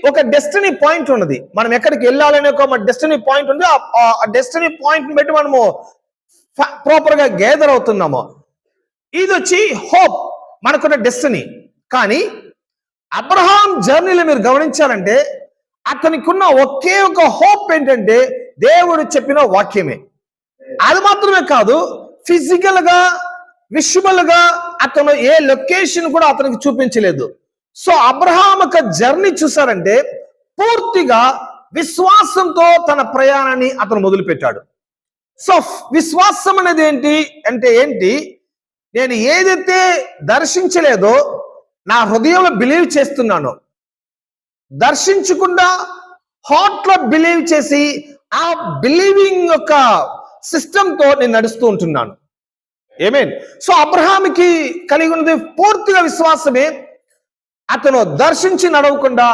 ఒక destiny point ఉన్నది. మనం ఎక్కడికి వెళ్ళాలనే ఒక డెస్టినీ పాయింట్ ఉంది. ఆ డెస్టినీ పాయింట్ బట్టి మనము ప్రాపర్ గా గ్యాదర్ అవుతున్నాము. ఇది వచ్చి హోప్, మనకున్న డెస్టినీ. కానీ అబ్రహాం జర్నీలో మీరు గమనించాలంటే అతనికున్న ఒకే ఒక హోప్ ఏంటంటే దేవుడు చెప్పిన వాక్యమే. అది మాత్రమే కాదు, ఫిజికల్ గా విజువల్ గా అతను ఏ లొకేషన్ కూడా అతనికి చూపించలేదు. సో అబ్రహాం యొక్క జర్నీ చూసారంటే పూర్తిగా విశ్వాసంతో తన ప్రయాణాన్ని అతను మొదలు పెట్టాడు. సో విశ్వాసం అనేది ఏంటి? నేను ఏదైతే దర్శించలేదో నా హృదయంలో బిలీవ్ చేస్తున్నాను, దర్శించకుండా హార్ట్ లో బిలీవ్ చేసి ఆ బిలీవింగ్ యొక్క సిస్టమ్ తో నేను నడుస్తూ ఉంటున్నాను. ఆమేన్. సో అబ్రహాంకి కలిగి ఉన్నది పూర్తిగా విశ్వాసమే. అతను దర్శించి నడవకుండా